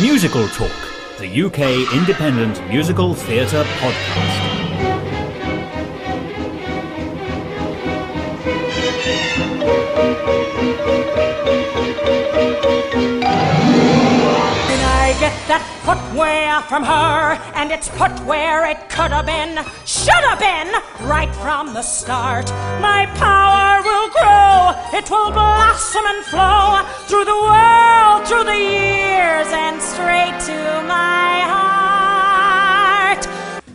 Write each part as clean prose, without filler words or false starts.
Musical Talk, the UK independent musical theatre podcast. Get that footwear from her, and it's put where it could have been, should have been, right from the start. My power will grow, it will blossom and flow through the world, through the years, and straight to my heart.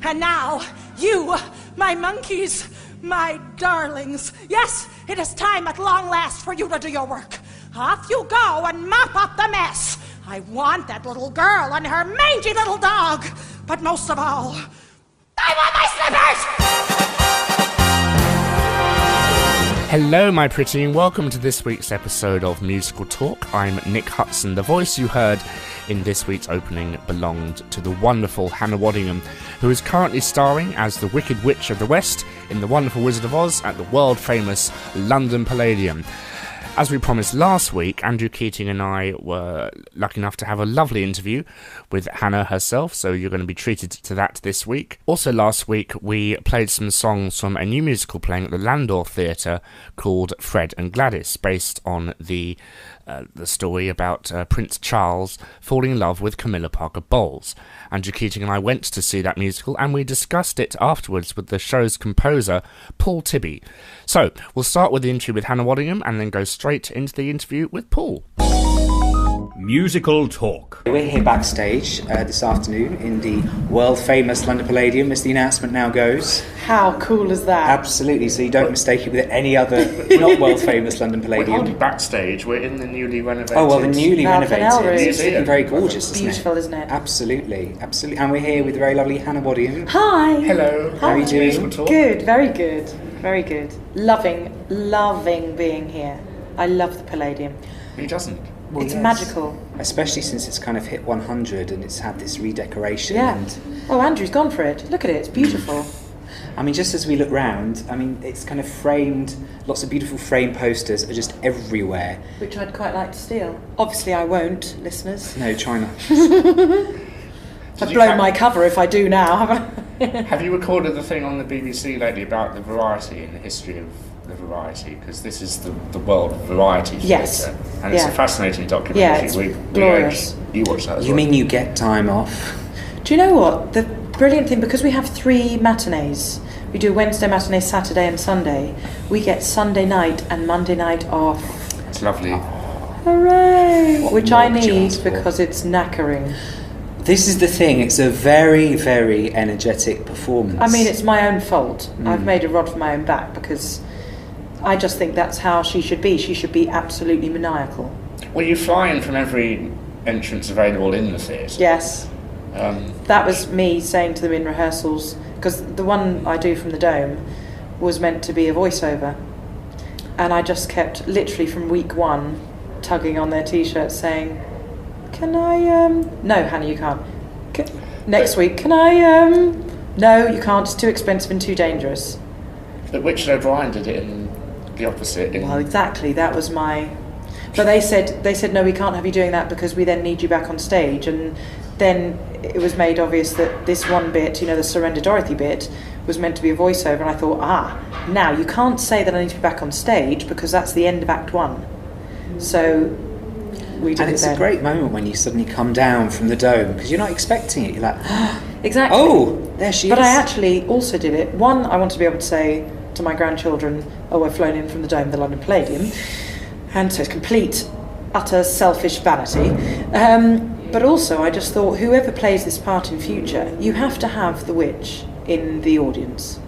And now, you, my monkeys, my darlings, yes, it is time at long last for you to do your work. Off you go and mop up the mess. I want that little girl and her mangy little dog. But most of all, I want my slippers! Hello, my pretty, and welcome to this week's episode of Musical Talk. I'm Nick Hudson. The voice you heard in this week's opening belonged to the wonderful Hannah Waddingham, who is currently starring as the Wicked Witch of the West in The Wonderful Wizard of Oz at the world-famous London Palladium. As we promised last week, Andrew Keating and I were lucky enough to have a lovely interview with Hannah herself, so you're going to be treated to that this week. Also last week, we played some songs from a new musical playing at the Landor Theatre called Fred and Gladys, based on the story about Prince Charles falling in love with Camilla Parker Bowles. Andrew Keating and I went to see that musical, and we discussed it afterwards with the show's composer, Paul Tibby. So, we'll start with the interview with Hannah Waddingham and then go straight into the interview with Paul. Musical Talk. We're here backstage this afternoon in the world-famous London Palladium, as the announcement now goes. How cool is that? Absolutely, so you don't mistake it with any other not world-famous London Palladium. We're not backstage, we're in the newly renovated... Oh, well, the newly renovated. It's looking very gorgeous, isn't it? Beautiful, isn't it? Absolutely, absolutely. And we're here with the very lovely Hannah Waddingham. Hi! Hello. How are you doing? Musical Talk. Good, very good, very good. Loving being here. I love the Palladium. Who doesn't? Well, It's yes. magical. Especially since it's kind of hit 100 and it's had this redecoration. Yeah. And Oh, Andrew's gone for it. Look at it, it's beautiful. I mean, just as we look round, I mean, it's kind of framed, lots of beautiful frame posters are just everywhere. Which I'd quite like to steal. Obviously I won't, listeners. No, try not. I've blown my cover if I do now, haven't I? Have you recorded the thing on the BBC lately about the variety and the history of the variety? Because this is the world variety theatre. Yes. And it's Yeah. a fascinating documentary. Yeah, it's glorious. You watch that as You well. mean you get time off? Do you know what? The brilliant thing, because we have 3 matinees, we do Wednesday matinee, Saturday and Sunday, we get Sunday night and Monday night off. It's lovely. Hooray! What Which more I could you need ask for? because it's knackering. This is the thing, it's a very, very energetic performance. I mean, it's my own fault. I've made a rod for my own back because I just think that's how she should be. She should be absolutely maniacal. Well, you fly in from every entrance available in the theatre. Yes. That was me saying to them in rehearsals, because the one I do from the Dome was meant to be a voiceover. And I just kept, literally from week 1, tugging on their T-shirts saying, can I, no, Hannah, you can't. Next week, can I, no, you can't, it's too expensive and too dangerous. But Richard O'Brien did it in the opposite. Well, exactly, that was my... But they said, no, we can't have you doing that because we then need you back on stage. And then it was made obvious that this one bit, you know, the Surrender Dorothy bit, was meant to be a voiceover. And I thought, now you can't say that I need to be back on stage because that's the end of Act 1. So we did And it it's then. a great moment when you suddenly come down from the Dome, because you're not expecting it. You're like, Exactly. oh, there she But is. I actually also did it. One, I want to be able to say to my grandchildren, oh, we're flown in from the Dome, the London Palladium. And so it's complete, utter selfish vanity. But also, I just thought, whoever plays this part in future, you have to have the witch in the audience.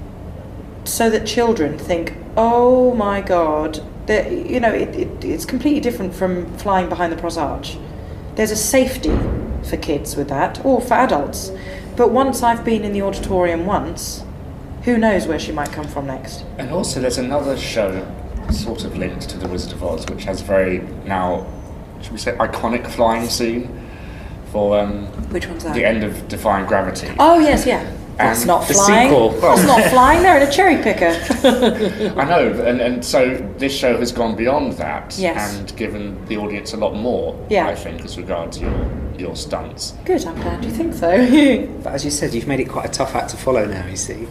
So that children think, oh my God, you know, it's completely different from flying behind the Cross Arch. There's a safety for kids with that, or for adults. But once I've been in the auditorium once, who knows where she might come from next. And also there's another show sort of linked to The Wizard of Oz, which has very, now, should we say, iconic flying scene for Which one's that? the end of Defying Gravity. Oh, yes, yeah. That's not the flying. sequel. That's not flying. They're in a cherry picker. I know, and so this show has gone beyond that Yes. and given the audience a lot more, Yeah. I think, as regards your stunts. Good. I'm glad you think so. But as you said, you've made it quite a tough act to follow now, you see.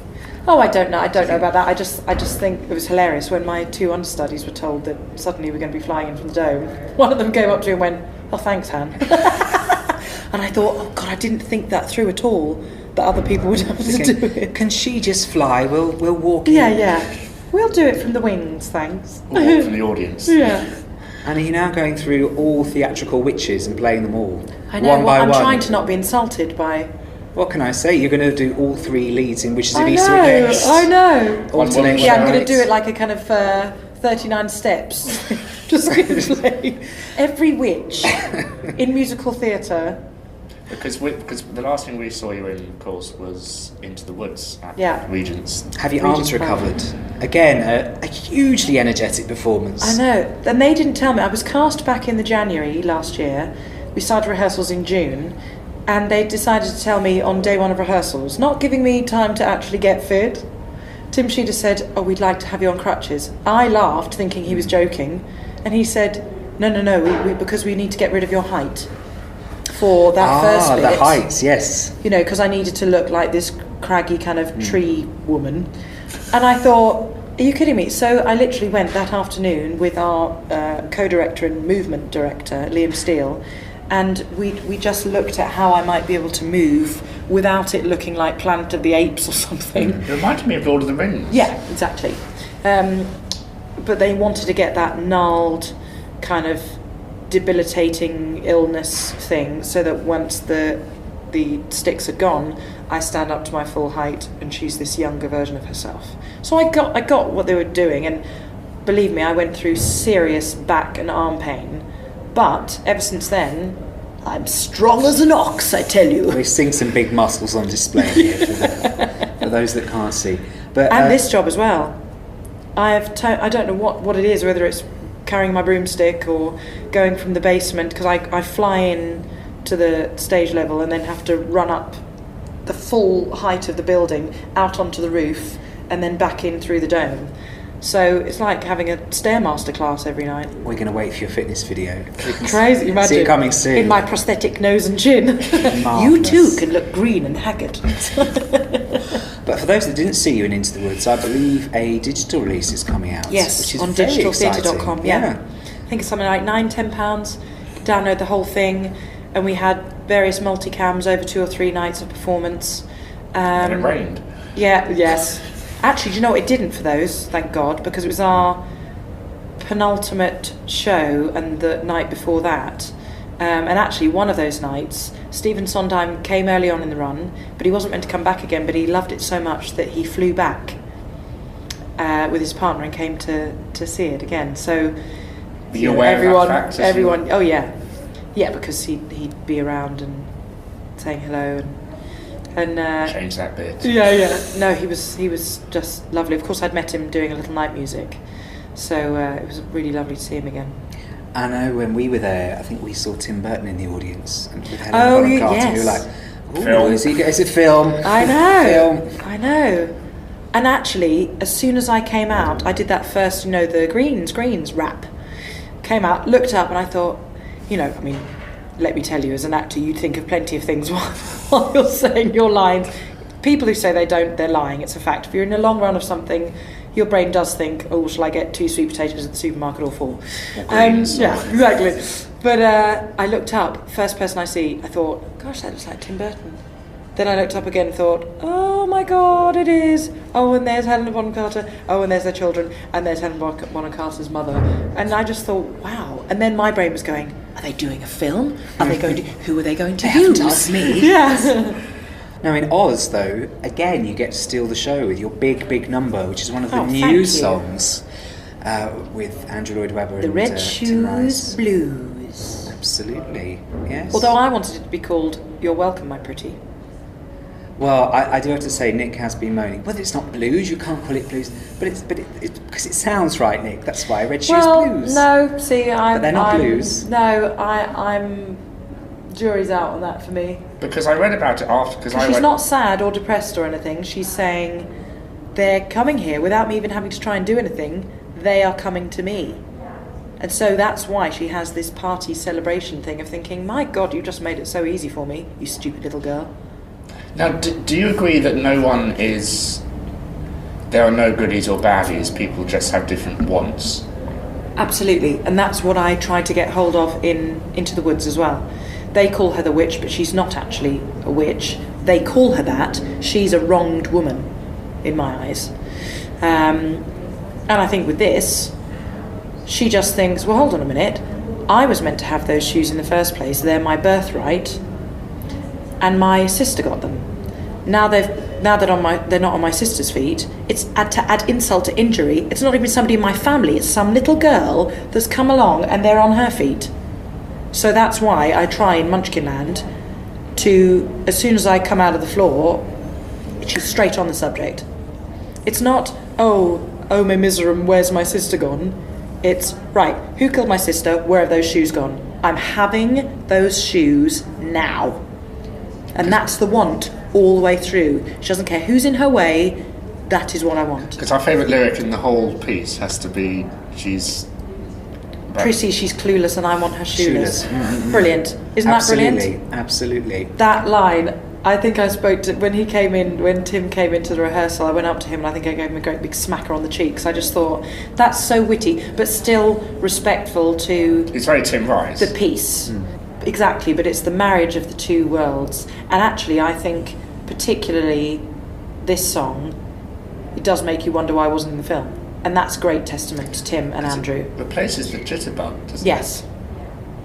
Oh, I don't know. I don't know about that. I just think it was hilarious when my two understudies were told that suddenly we're going to be flying in from the dome. One of them came up to me and went, "Oh, thanks, Han." And I thought, oh God, I didn't think that through at all. That other people would have to do it. Can she just fly? We'll walk in. Yeah. We'll do it from the wings, thanks. Or more from the audience. Yeah. And are you now going through all theatrical witches and playing them all? I know. One by I'm one? trying to not be insulted by. What can I say? You're going to do all three leads in Witches of I Eastwick know. East. I know. Alternate Yeah, I'm going to nights. do it like a kind of 39 steps. Just going to play every witch in musical theatre. Because the last thing we saw you in, of course, was Into the Woods at Yeah. Regent's. Have your Regent's arms Park. recovered? Again, a hugely energetic performance. I know. And they didn't tell me. I was cast back in the January last year. We started rehearsals in June. And they decided to tell me on day one of rehearsals, not giving me time to actually get fit. Tim Sheeder said, "Oh, we'd like to have you on crutches." I laughed, thinking he was joking. And he said, No, we because we need to get rid of your height for that first bit. The heights, yes. You know, because I needed to look like this craggy kind of tree woman. And I thought, are you kidding me? So I literally went that afternoon with our co-director and movement director, Liam Steele, and we just looked at how I might be able to move without it looking like Planet of the Apes or something. It reminded me of Lord of the Rings. Yeah, exactly. But they wanted to get that gnarled kind of debilitating illness thing, so that once the sticks had gone, I stand up to my full height and she's this younger version of herself. So I got what they were doing, and believe me, I went through serious back and arm pain, but ever since then I'm strong as an ox, I tell you. We're seeing some big muscles on display here for those that can't see. But And this job as well. I don't know what it is, whether it's carrying my broomstick or going from the basement, because I fly in to the stage level and then have to run up the full height of the building out onto the roof and then back in through the dome. So it's like having a Stairmaster class every night. we're going to wait for your fitness video. Crazy, imagine. See it coming soon. In my prosthetic nose and chin. You Marvellous. too can look green and haggard. But for those that didn't see you in Into the Woods, I believe a digital release is coming out. Yes, which is on very digitaltheatre.com, exciting. yeah. I think it's something like £9-10. Download the whole thing, and we had various multicams over 2 or 3 nights of performance. And it rained. Yeah, yes. Actually, do you know what? It didn't for those, thank God, because it was our penultimate show and the night before that. And actually, one of those nights, Stephen Sondheim came early on in the run, but he wasn't meant to come back again, but he loved it so much that he flew back with his partner and came to see it again. So Were you aware of that fact? everyone, oh yeah, because he'd be around and saying hello and Change that bit. yeah. No, he was just lovely. Of course, I'd met him doing a little night music, so it was really lovely to see him again. I know when we were there, I think we saw Tim Burton in the audience. And with Helen Oh, Bonham Carter, yes. we were like, Film. is it film? I know. Film. I know. And actually, as soon as I came out, I did that first, the greens rap. Came out, looked up, and I thought, I mean, let me tell you, as an actor, you'd think of plenty of things while you're saying your lines. People who say they don't, they're lying. It's a fact. If you're in a long run of something, your brain does think, oh, shall I get 2 sweet potatoes at the supermarket or 4? greens. Yeah, exactly. But I looked up, first person I see, I thought, gosh, that looks like Tim Burton. Then I looked up again and thought, oh my God, it is. Oh, and there's Helen Bonham Carter. Oh, and there's their children. And there's Helen Bonham Carter's mother. And I just thought, wow. And then my brain was going, are they doing a film? Are they going to, who are they going to They haven't use? asked me. Yeah. Now in Oz, though, again, you get to steal the show with your big number, which is one of the Oh, thank new you. songs with Andrew Lloyd Webber The and Red Tim Shoes Rice. Blues. Absolutely, yes. Although I wanted it to be called You're Welcome, My Pretty. Well, I do have to say, Nick has been moaning. Well, it's not blues. You can't call it blues, but it's because it sounds right, Nick. That's why Red Shoes Blues. No, see, But they're not blues. No, I'm jury's out on that for me. Because I read about it after. Because She's not sad or depressed or anything. She's saying, they're coming here without me even having to try and do anything. They are coming to me. And so that's why she has this party celebration thing of thinking, my God, you just made it so easy for me, you stupid little girl. Now, do you agree that no one is... There are no goodies or baddies, people just have different wants? Absolutely, and that's what I tried to get hold of in Into the Woods as well. They call her the witch, but she's not actually a witch. They call her that. She's a wronged woman, in my eyes. And I think with this, she just thinks, well, hold on a minute. I was meant to have those shoes in the first place. They're my birthright, and my sister got them. Now they're not on my sister's feet. It's to add insult to injury. It's not even somebody in my family. It's some little girl that's come along and they're on her feet. So that's why I try in Munchkinland to, as soon as I come out of the floor, she's straight on the subject. It's not, oh my miserum, where's my sister gone? It's, right, who killed my sister? Where have those shoes gone? I'm having those shoes now. And that's the want all the way through. She doesn't care who's in her way, that is what I want. Because our favourite lyric in the whole piece has to be, she's... Prissy, she's clueless and I want her shoeless. Brilliant. Isn't that brilliant? Absolutely. That line, I think I spoke to, when Tim came into the rehearsal, I went up to him and I think I gave him a great big smacker on the cheeks. I just thought, that's so witty, but still respectful to... It's very Tim Rice. The piece. Exactly, but it's the marriage of the two worlds. And actually, I think, particularly this song, it does make you wonder why I wasn't in the film. And that's great testament to Tim and Andrew. It replaces the Jitterbug, doesn't it? Yes.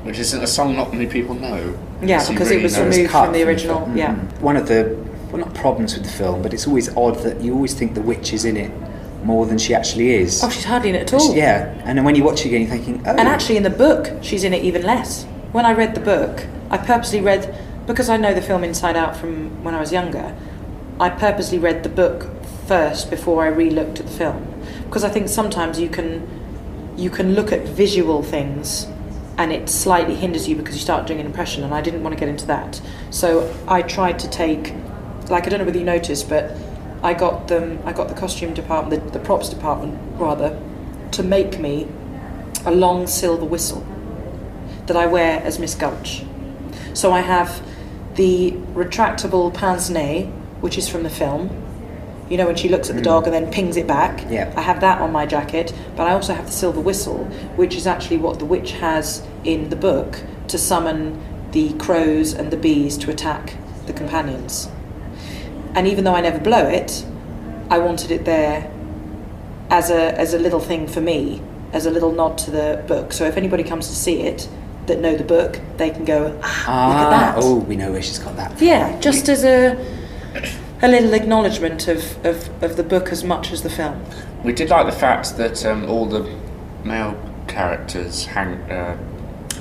Which isn't a song not many people know. Yeah, because it was removed from the original. Yeah. One of the, well, not problems with the film, but it's always odd that you always think the witch is in it more than she actually is. Oh, she's hardly in it at all. Yeah, and then when you watch it again, you're thinking, oh. And actually in the book, she's in it even less. When I read the book, I purposely read, because I know the film inside out from when I was younger, I purposely read the book first before I re-looked at the film. Because I think sometimes you can look at visual things and it slightly hinders you because you start doing an impression, and I didn't want to get into that. So I tried to take, like, I don't know whether you noticed, but I got the costume department, the props department rather, to make me a long silver whistle that I wear as Miss Gulch. So I have the retractable pince-nez, which is from the film. You know, when she looks at the dog and then pings it back. Yeah. I have that on my jacket, but I also have the silver whistle, which is actually what the witch has in the book to summon the crows and the bees to attack the companions. And even though I never blow it, I wanted it there as a little thing for me, as a little nod to the book. So if anybody comes to see it that know the book, they can go, look at that. Oh, we know where she's got that from. Yeah, just as a little acknowledgement of the book as much as the film. We did like the fact that all the male characters hang...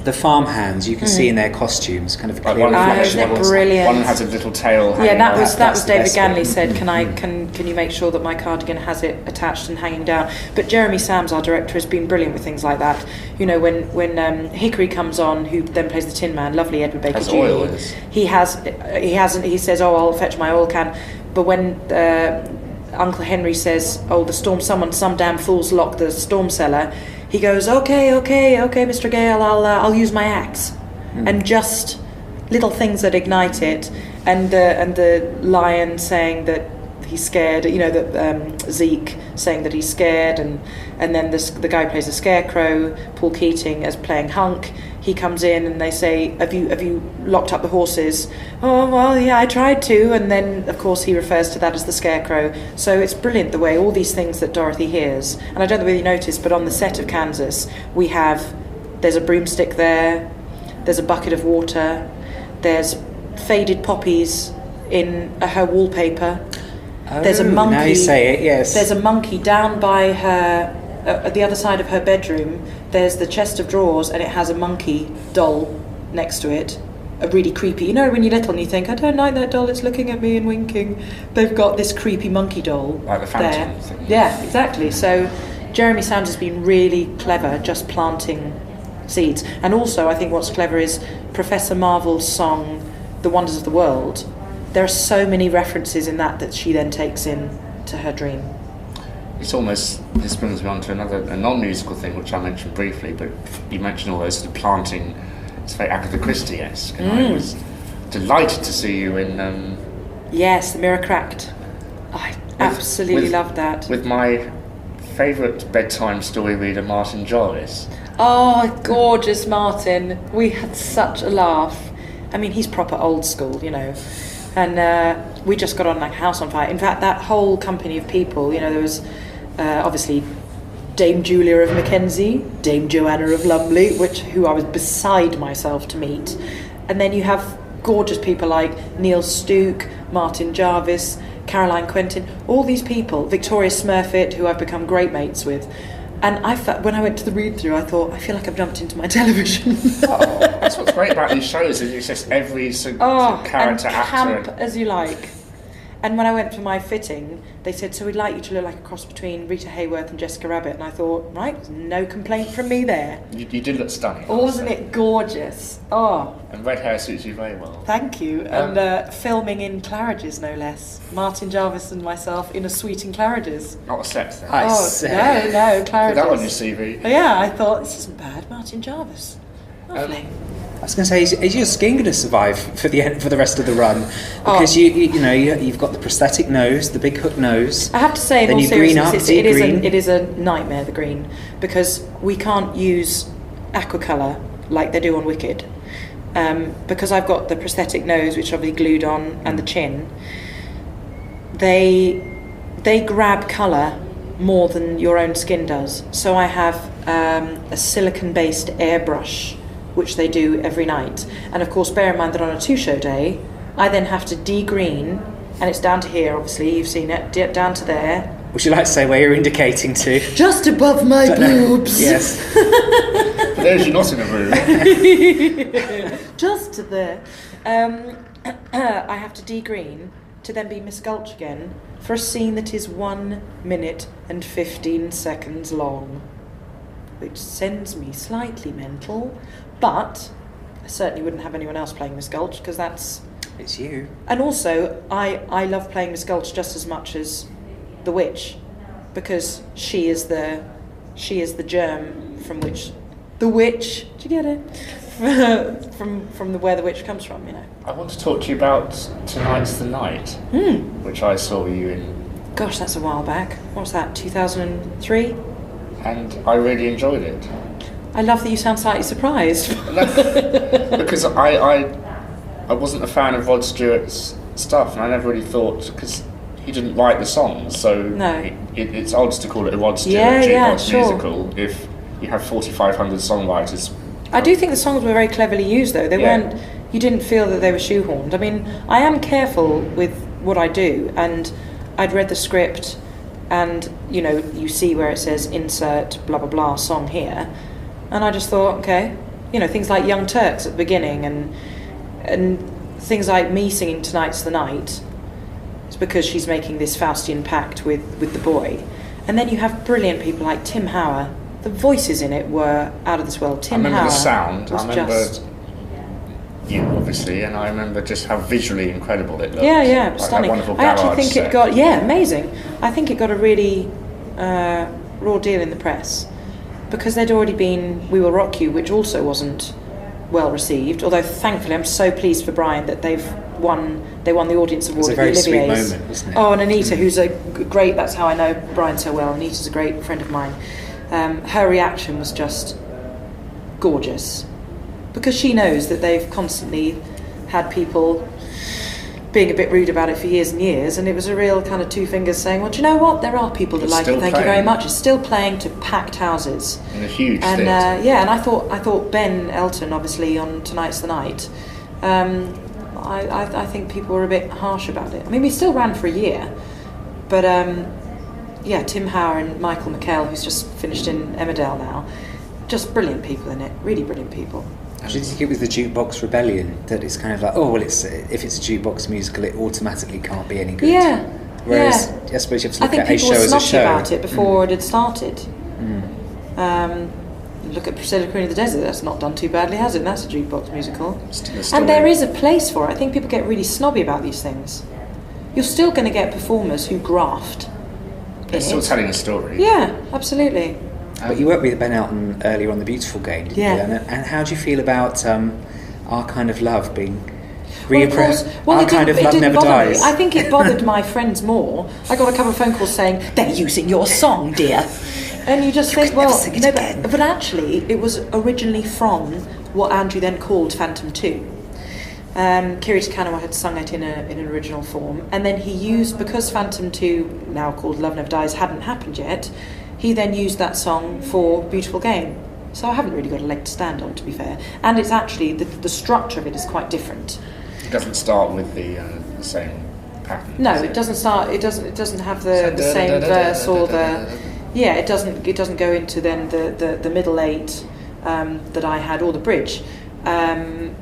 the farmhands, you can see in their costumes, kind of clear reflection. reflection. Isn't it brilliant? One has a little tail hanging. Yeah, that was That's David best Ganley bit. said, can you make sure that my cardigan has it attached and hanging down? But Jeremy Sams, our director, has been brilliant with things like that. You know, when Hickory comes on, who then plays the Tin Man, lovely Edward Baker Jr. He says, oh, I'll fetch my oil can. But when Uncle Henry says, oh, some damn fool's locked the storm cellar, he goes, okay, Mr. Gale, I'll use my axe. And just little things that ignite it. And the lion saying that he's scared, you know, that Zeke saying that he's scared, and then the guy who plays the Scarecrow, Paul Keating, as playing Hunk, he comes in and they say, have you locked up the horses? Oh, well, yeah, I tried to. And then, of course, he refers to that as the Scarecrow. So it's brilliant the way all these things that Dorothy hears. And I don't know whether you noticed, but on the set of Kansas, there's a broomstick there, there's a bucket of water, there's faded poppies in her wallpaper. There's a monkey. Now you say it, yes. There's a monkey down by her, at the other side of her bedroom. There's the chest of drawers, and it has a monkey doll next to it. A really creepy. You know, when you're little and you think, I don't like that doll, it's looking at me and winking. They've got this creepy monkey doll like the Phantom thing. Yeah, exactly. So Jeremy Sams has been really clever, just planting seeds. And also, I think what's clever is Professor Marvel's song, The Wonders of the World. There are so many references in that she then takes in to her dream. It's almost, this brings me on to a non-musical thing which I mentioned briefly, but you mentioned all those sort of planting, it's very Agatha Christie-esque, and I was delighted to see you in... Yes, The Mirror Cracked. I absolutely loved that. With my favourite bedtime story reader, Martin Jarvis. Oh, gorgeous Martin. We had such a laugh. I mean, he's proper old school, you know. And we just got on like a house on fire. In fact, that whole company of people, you know, there was obviously Dame Julia of Mackenzie, Dame Joanna of Lumley, who I was beside myself to meet. And then you have gorgeous people like Neil Stuke, Martin Jarvis, Caroline Quentin, all these people, Victoria Smurfit, who I've become great mates with. And I felt, when I went to the read-through, I thought, I feel like I've jumped into my television. That's what's great about these shows, is it's just every character, and camp actor. as you like. And when I went for my fitting, they said, so we'd like you to look like a cross between Rita Hayworth and Jessica Rabbit. And I thought, right, no complaint from me there. You did look stunning. Oh, wasn't it gorgeous? Oh. And red hair suits you very well. Thank you. And filming in Claridge's, no less. Martin Jarvis and myself in a suite in Claridge's. Not a sex then. No, Claridge's. Put that on your CV. Yeah, I thought, this isn't bad. Martin Jarvis. Lovely. I was going to say, is your skin going to survive for the rest of the run? Because you've got the prosthetic nose, the big hook nose. I have to say, in then all you green up. seriousness, it is a nightmare, the green, because we can't use aquacolour like they do on Wicked. Because I've got the prosthetic nose, which I'll be glued on, and the chin. They grab colour more than your own skin does. So I have a silicone-based airbrush, which they do every night. And of course, bear in mind that on a 2-show day, I then have to de-green, and it's down to here, obviously, you've seen it, down to there. Would you like to say where you're indicating to? Just above my boobs. Yes. For those you're not in a room. Just to there. I have to de-green to then be Miss Gulch again for a scene that is 1 minute and 15 seconds long, which sends me slightly mental. But I certainly wouldn't have anyone else playing Miss Gulch, because it's you. And also, I love playing Miss Gulch just as much as the witch, because she is the germ from which the witch. Do you get it? from where the witch comes from, you know. I want to talk to you about Tonight's the Night, which I saw you in. Gosh, that's a while back. What was that? 2003. And I really enjoyed it. I love that you sound slightly surprised. Because I wasn't a fan of Rod Stewart's stuff, and I never really thought, because he didn't write the songs, so no. It's odds to call it a Rod Stewart jukebox musical if you have 4,500 songwriters. I do think the songs were very cleverly used, though. They weren't. You didn't feel that they were shoehorned. I mean, I am careful with what I do, and I'd read the script, and you see where it says insert blah blah blah song here. And I just thought, okay, things like Young Turks at the beginning and things like me singing Tonight's the Night, it's because she's making this Faustian pact with the boy. And then you have brilliant people like Tim Howard. The voices in it were out of this world. Tim Howard. I remember the sound. I remember you, obviously, and I remember just how visually incredible it looked. Yeah, like stunning. I actually think it got, amazing. I think it got a really raw deal in the press. Because there'd already been We Will Rock You, which also wasn't well received. Although thankfully, I'm so pleased for Brian that they won the audience award at the Olivier's. It's a very sweet moment, isn't it? Oh, and Anita, who's a great. That's how I know Brian so well. Anita's a great friend of mine. Her reaction was just gorgeous, because she knows that they've constantly had people being a bit rude about it for years and years, and it was a real kind of two fingers saying, well, do you know what? There are people that like it. Thank you very much. It's still playing to packed houses. In a huge theatre. And I thought Ben Elton, obviously, on Tonight's the Night, I think people were a bit harsh about it. I mean, we still ran for a year, but Tim Howard and Michael McKell, who's just finished in Emmerdale now, just brilliant people in it, really brilliant people. I should think it was the Jukebox Rebellion that it's kind of like, if it's a jukebox musical, it automatically can't be any good. Yeah. Whereas I suppose you have to look at a show as a show. I think people were snotty about it before it had started. Look at Priscilla Queen of the Desert. That's not done too badly, has it? That's a jukebox musical. Still a story. And there is a place for it. I think people get really snobby about these things. You're still going to get performers who graft. They're still telling a story. Yeah, absolutely. But you worked with Ben Elton earlier on The Beautiful Game, didn't Yeah. you? And how do you feel about Our Kind of Love being Well, of course. Our Kind of Love Never bother Dies? me. I think it bothered my friends more. I got a couple of phone calls saying, they're using your song, dear. And you just think, could never well, sing it no, again. but actually, it was originally from what Andrew then called Phantom 2. Kiri Te Kanawa had sung it in an original form, and then he used, because Phantom 2, now called Love Never Dies, hadn't happened yet, he then used that song for Beautiful Game. So I haven't really got a leg to stand on, to be fair. And it's actually, the structure of it is quite different. It doesn't start with the same pattern. No, does it doesn't start. It doesn't have the same verse or the. Yeah, it doesn't go into then the middle eight that I had, or the bridge, and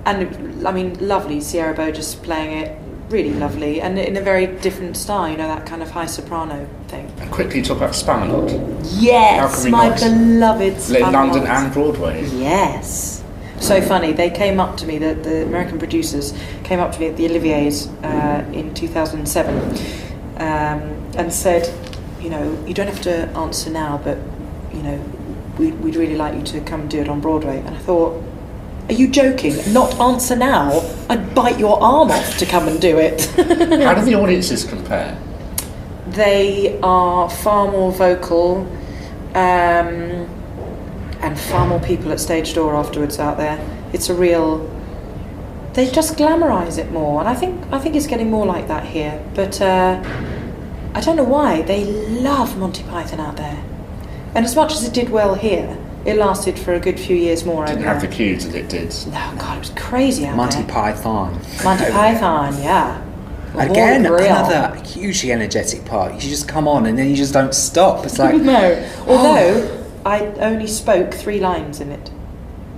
I mean, lovely Sierra Burgess playing it, really lovely, and in a very different style, you know, that kind of high soprano thing. And quickly talk about Spamalot. How Yes, can we my not? beloved In Spamalot. London and Broadway. Yes. So funny, they came up to me, the American producers came up to me at the Olivier's in 2007 and said, you know, you don't have to answer now, but, you know, we'd really like you to come and do it on Broadway. And I thought, are you joking? Not answer now? I'd bite your arm off to come and do it. How do the audiences compare? They are far more vocal, and far more people at stage door afterwards out there. It's a real. They just glamorise it more, and I think it's getting more like that here. But I don't know why they love Monty Python out there, and as much as it did well here, it lasted for a good few years more. Didn't over have the there. cues as it did. No, God, it was crazy out Monty there. Python. Monty Python, yeah. Again, Holy grail. another hugely energetic part. You just come on and then you just don't stop. It's like No, although I only spoke 3 lines in it.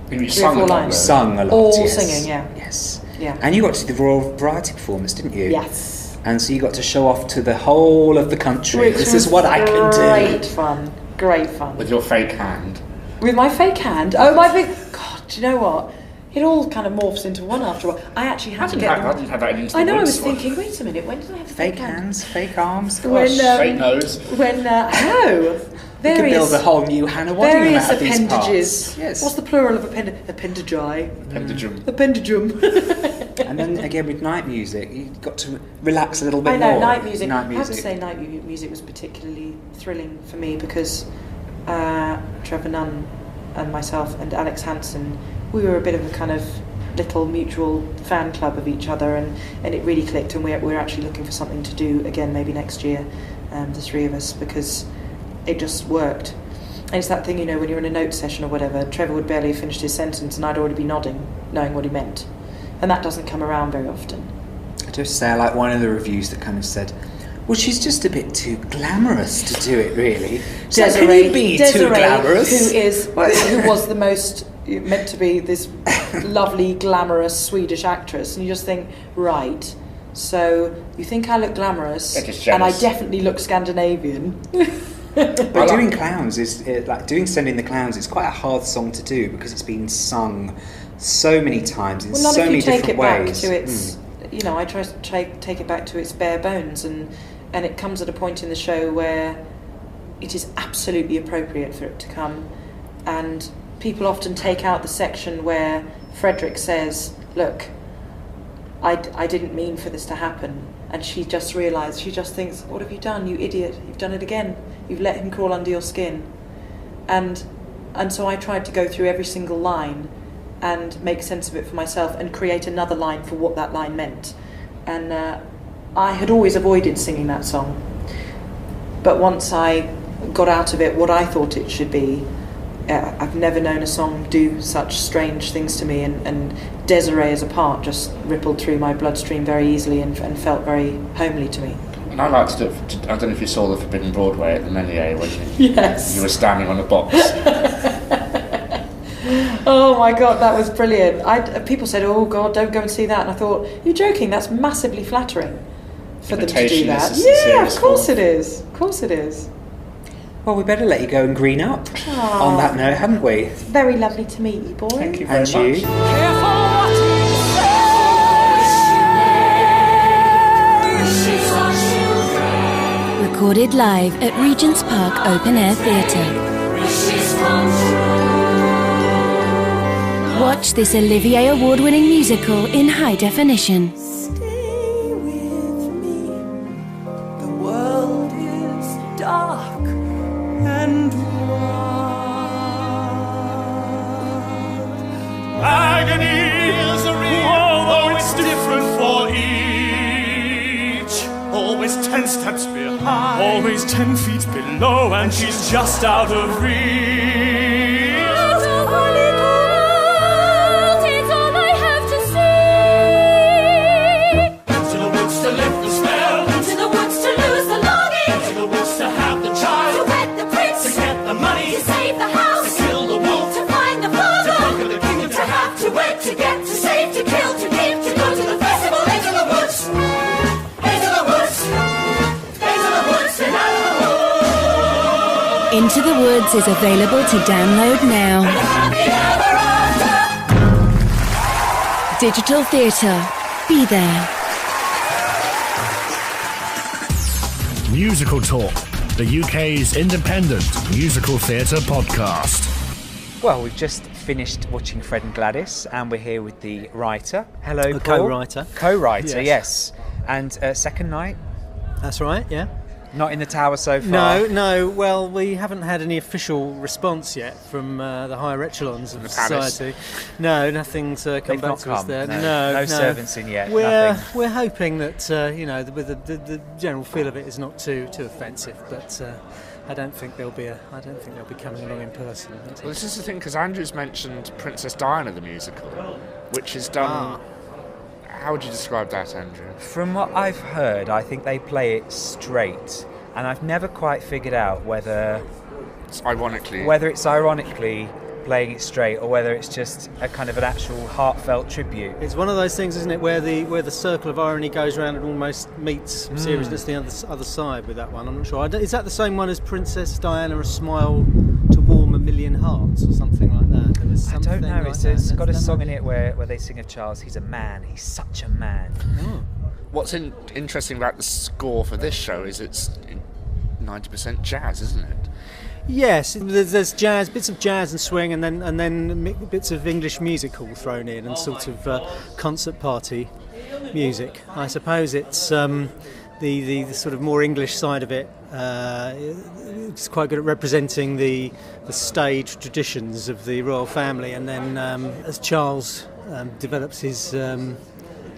You 3 sung or 4 a lot, lines. though. sung a lot. All yes. singing, yeah. Yes. Yeah. And you got to do the Royal Variety performance, didn't you? Yes. And so you got to show off to the whole of the country. Which This was is what I can Great do. fun. Great fun. With your fake hand. With my fake hand. Oh, my big. God, do you know what? It all kind of morphs into one after a while. I actually had to get. I didn't have that into the I know. I woods was one. thinking. Wait a minute. When did I have the Fake hands, fake arms. When, Fake nose. When oh, You could build a whole new Hannah Waddingham various out of these appendages. parts. Yes. What's the plural of appendagi? Pendulum. Appendagum. And then again with night music, you got to relax a little bit I know, more. night music. Night I have to music. say, night music was particularly thrilling for me because Trevor Nunn and myself and Alex Hansen, we were a bit of a kind of little mutual fan club of each other, and it really clicked, and we're actually looking for something to do again maybe next year, the 3 of us, because it just worked. And it's that thing, you know, when you're in a note session or whatever, Trevor would barely have finished his sentence and I'd already be nodding, knowing what he meant. And that doesn't come around very often. I just say I like one of the reviews that kind of said, well, she's just a bit too glamorous to do it, really. So can you be too glamorous? Who was the most meant to be this lovely, glamorous Swedish actress, and you just think, right, so you think I look glamorous, They're just and I jealous. definitely look Scandinavian. But doing clowns is like doing Sending the Clowns is quite a hard song to do because it's been sung so many times in Well, not so if many you take different it back ways. to its, you know, I try to take it back to its bare bones, and it comes at a point in the show where it is absolutely appropriate for it to come, and people often take out the section where Frederick says, look, I didn't mean for this to happen, and she just thinks, what have you done, you idiot, you've done it again, you've let him crawl under your skin. And so I tried to go through every single line and make sense of it for myself and create another line for what that line meant. And I had always avoided singing that song, but once I got out of it what I thought it should be, I've never known a song do such strange things to me, and Desiree as a part just rippled through my bloodstream very easily and felt very homely to me. And I liked to do it, I don't know if you saw the Forbidden Broadway at the Melier when Yes. you were standing on a box. Oh my God, that was brilliant. People said, oh God, don't go and see that. And I thought, you're joking, that's massively flattering for them to do Invitation that. is a Yeah, serious of course form. it is. Of course it is. Well, we better let you go and green up on that note, hadn't we? It's very lovely to meet you, boys. Thank you very much. You. Careful what you say. Recorded live at Regent's Park Open Air Theatre. Watch this Olivier Award-winning musical in high definition. Stay with me. The world is dark and wild. Agony is real, though it's different for each. Always 10 steps behind, always 10 feet below, and she's just out of reach. Into the Woods is available to download now. Digital Theatre. Be there. Musical Talk, the UK's independent musical theatre podcast. Well, we've just finished watching Fred and Gladys, and we're here with the writer. Hello, A Paul. co-writer. Co-writer, Yes. yes. And second night, That's right, yeah. not in the tower so far. No. Well, we haven't had any official response yet from the higher echelons of society. No, nothing's come They've back not to us come. there. No servants in yet. We're Nothing. we're hoping that with the general feel of it is not too offensive, but I don't think they'll be coming along in person. Well, this is the thing, because Andrew's mentioned Princess Diana the musical, which is done. How would you describe that, Andrew? From what I've heard, I think they play it straight, and I've never quite figured out whether It's ironically playing it straight or whether it's just a kind of an actual heartfelt tribute. It's one of those things, isn't it, where the circle of irony goes around and almost meets seriousness the other side with that one. I'm not sure. Is that the same one as Princess Diana, A Smile to Warm a Million Hearts, or something like that? There was I don't something know. like It's that. got a song in it where they sing of Charles. He's a man. He's such a man. What's interesting about the score for this show is it's 90% jazz, isn't it? Yes, there's jazz, bits of jazz and swing, and then bits of English music all thrown in, and sort of concert party music. I suppose it's the sort of more English side of it. It's quite good at representing the stage traditions of the royal family, and then as Charles develops his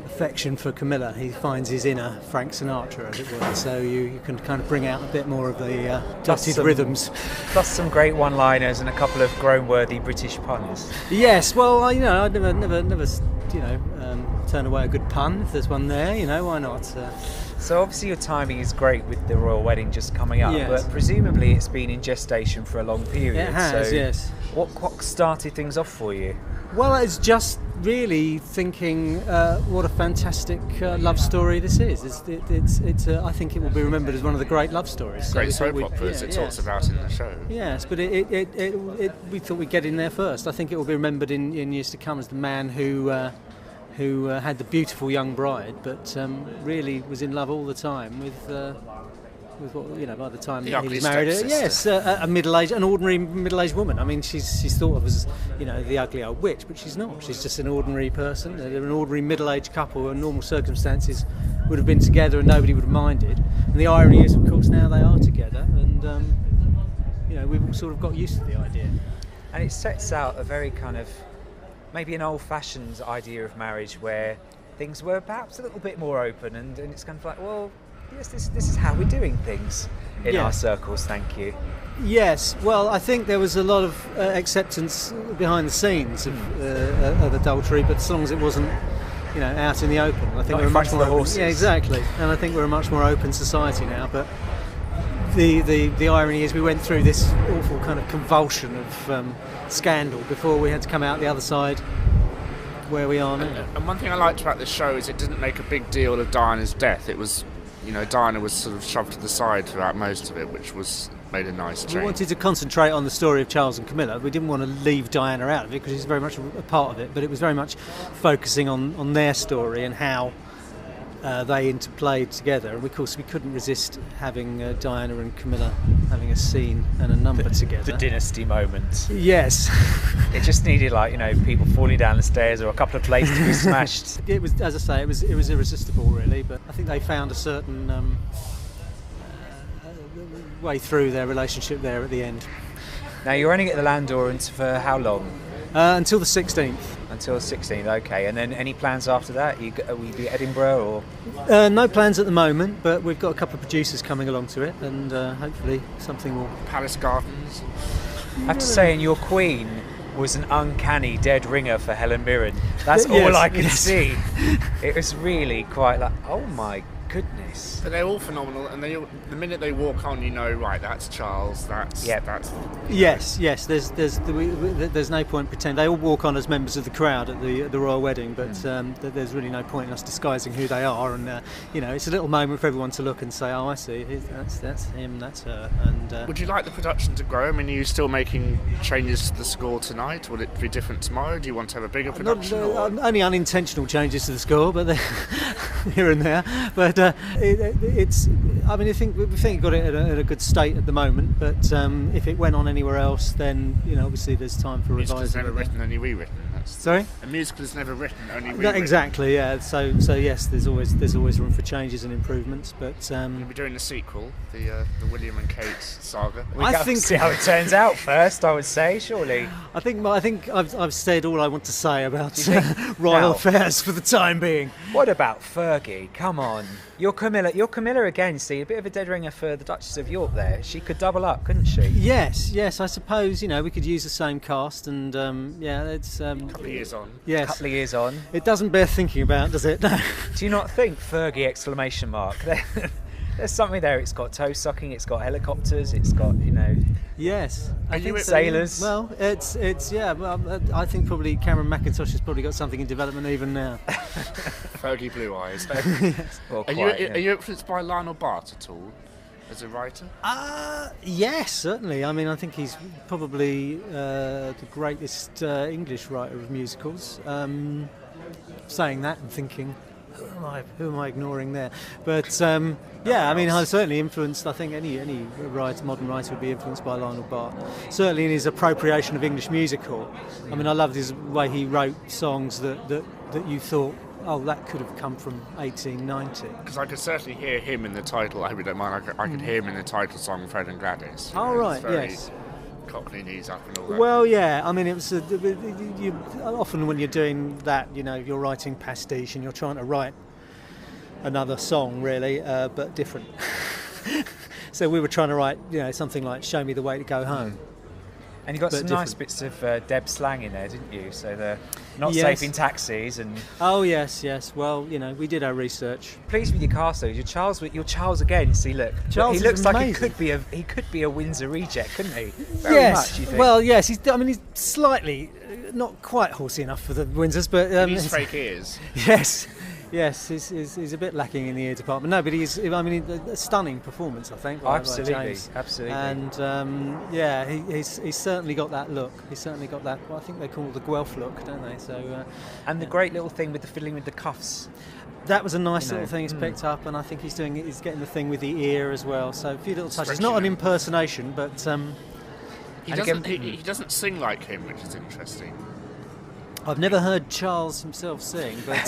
affection for Camilla, he finds his inner Frank Sinatra, as it were. So you can kind of bring out a bit more of the dotted rhythms. Plus some great one-liners and a couple of groan-worthy British puns. Yes, well, I'd never turn away a good pun if there's one there. Why not? So obviously your timing is great with the royal wedding just coming up, Yes. but presumably it's been in gestation for a long period. It has, so yes. What started things off for you? Well, it's just really thinking what a fantastic love story this is. I think it will be remembered as one of the great love stories. So Great we thought soap we'd- operas yeah, it talks yes. about in the show. Yes, but we thought we'd get in there first. I think it will be remembered in years to come as the man who had the beautiful young bride, but really was in love all the time with what, by the time The he ugly was married, stepsister. an ordinary middle-aged woman. I mean, she's thought of as the ugly old witch, but she's not. She's just an ordinary person. They're an ordinary middle-aged couple who, in normal circumstances, would have been together and nobody would have minded. And the irony is, of course, now they are together, and we've all sort of got used to the idea. And it sets out a very kind of, maybe an old-fashioned idea of marriage where things were perhaps a little bit more open, and it's kind of like, well, yes, this is how we're doing things in our circles, thank you. Yes, well, I think there was a lot of acceptance behind the scenes of adultery, but as long as it wasn't, out in the open. I think Not we're in much front of more the horses. Yeah, exactly. And I think we're a much more open society now. But the irony is, we went through this awful kind of convulsion of scandal before we had to come out the other side where we are now. And one thing I liked about this show is it didn't make a big deal of Diana's death. It was, Diana was sort of shoved to the side throughout most of it, which was made a nice change. We wanted to concentrate on the story of Charles and Camilla. We didn't want to leave Diana out of it because she's very much a part of it, but it was very much focusing on their story and how they interplayed together. And of course we couldn't resist having Diana and Camilla having a scene and a number together. The dynasty moment. Yes. It just needed, like, people falling down the stairs or a couple of plates to be smashed. It was, as I say, it was irresistible really, but I think they found a certain way through their relationship there at the end. Now, you're running at the Landor for how long? Until the 16th. Until the 16th, okay. And then any plans after that? Will you be Edinburgh or? No plans at the moment, but we've got a couple of producers coming along to it, and hopefully something will. Palace Gardens. I have to say, and your Queen was an uncanny dead ringer for Helen Mirren. That's Yes, all I could yes. see. It was really quite like, oh my goodness. But they're all phenomenal, and the minute they walk on, right, that's Charles, that's... Yes. There's no point pretending. They all walk on as members of the crowd at the royal wedding, but there's really no point in us disguising who they are. And it's a little moment for everyone to look and say, "Oh, I see. That's him. That's her." And would you like the production to grow? I mean, are you still making changes to the score tonight? Will it be different tomorrow? Do you want to have a bigger production? Only unintentional changes to the score, but here and there. But it's. I mean, we think we've got it in a good state at the moment. But if it went on anywhere else, then obviously there's time for revising. Musical's never written, only rewritten. Sorry? A musical is never written, only rewritten. Exactly, yeah. So yes, there's always room for changes and improvements. But you'll be doing the sequel, the William and Kate saga. I think see how it turns out first. I would say, surely. I think I've said all I want to say about royal affairs for the time being. What about Fergie? Come on, you're Camilla again. See, a bit of a dead ringer for the Duchess of York. There, she could double up, couldn't she? Yes. I suppose we could use the same cast, and it's a couple of years on. Yes, a couple of years on. It doesn't bear thinking about, does it? No. Do you not think Fergie exclamation mark? There's something there. It's got toe sucking. It's got helicopters. It's got Yes, I think sailors. Well, it's yeah. Well, I think probably Cameron McIntosh has probably got something in development even now. Fergie Blue Eyes. Yes. Well, are you influenced by Lionel Bart at all as a writer? Yes, certainly. I mean, I think he's probably the greatest English writer of musicals. Saying that and thinking, who am I ignoring there? But I mean, I've certainly influenced. I think any modern writer would be influenced by Lionel Bart. Certainly in his appropriation of English musical. I mean, I loved his way he wrote songs that you thought, oh, that could have come from 1890. Because I could certainly hear him in the title. I hope you don't mind. I could hear him in the title song "Fred and Gladys." Oh, right, yes. Cockney knees up and all that. Well, yeah. I mean, it was often when you're doing that, you're writing pastiche and you're trying to write another song, really, but different. So we were trying to write, something like "Show Me the Way to Go Home." And you got some nice bits of Deb slang in there, didn't you? So they're not safe in taxis and. Oh yes. Well, we did our research. Pleased with your cast though. You're Charles again. See, look. Charles he looks like amazing. he could be a Windsor reject, couldn't he? Very much, you think? Well, yes. He's slightly not quite horsey enough for the Windsors, but he's fake ears. Yes, he's a bit lacking in the ear department. No, but a stunning performance, I think. Absolutely, by James. absolutely. And he's certainly got that look. He's certainly got that. Well, I think they call it the Guelph look, don't they? So. And the great little thing with the fiddling with the cuffs. That was a nice little thing he's picked up, and I think he's getting the thing with the ear as well. So a few little touches. Not an impersonation, but. He doesn't sing like him, which is interesting. I've never heard Charles himself sing, but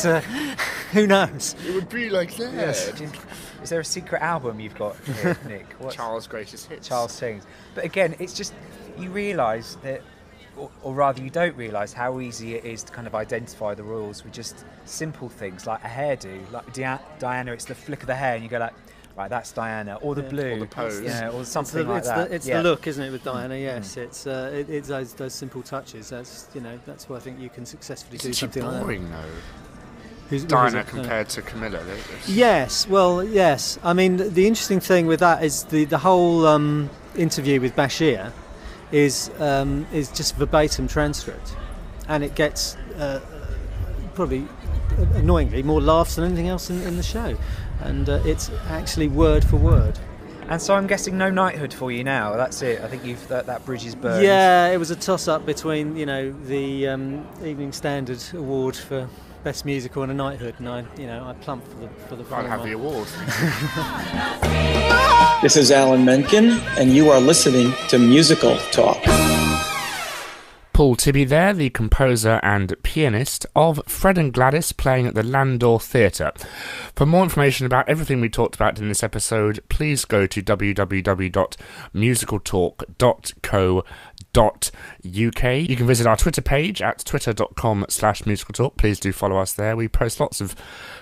who knows? It would be like that. Yes. Is there a secret album you've got here, Nick? Charles' Greatest Hits. Charles sings. But again, it's just, you realise that, or rather you don't realise how easy it is to kind of identify the royals with just simple things like a hairdo. Like Diana, it's the flick of the hair and you go like, right, that's Diana, or the blue, or the pose, or something like that. It's the look, isn't it, with Diana? Yes, it's those simple touches. That's that's why I think you can successfully do something like that. Boring though. Diana compared to Camilla. Yes, well, yes. I mean, the interesting thing with that is the whole interview with Bashir is just verbatim transcript, and it gets probably annoyingly more laughs than anything else in the show. And it's actually word for word. And so I'm guessing no knighthood for you now. That's it. I think that bridge is burned. Yeah, it was a toss-up between the Evening Standard Award for Best Musical and a knighthood, and I plumped for the I'll former. have the award. This is Alan Menken, and you are listening to Musical Talk. Paul Tibby there, the composer and pianist of Fred and Gladys playing at the Landor Theatre. For more information about everything we talked about in this episode, please go to www.musicaltalk.co.uk. You can visit our Twitter page at twitter.com/musicaltalk. Please do follow us there. We post lots of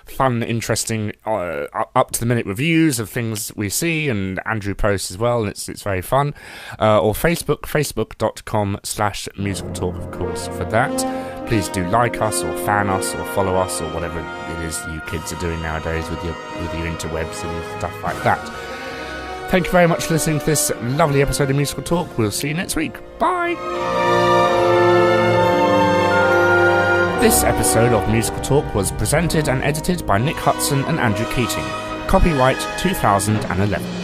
fun, interesting, up-to-the-minute reviews of things we see, and Andrew posts as well, and it's very fun. Or facebook.com/musicaltalk, of course, for that. Please do like us or fan us or follow us or whatever it is you kids are doing nowadays with your interwebs and stuff like that. Thank you very much for listening to this lovely episode of Musical Talk. We'll see you next week. Bye! This episode of Musical Talk was presented and edited by Nick Hudson and Andrew Keating. Copyright 2011.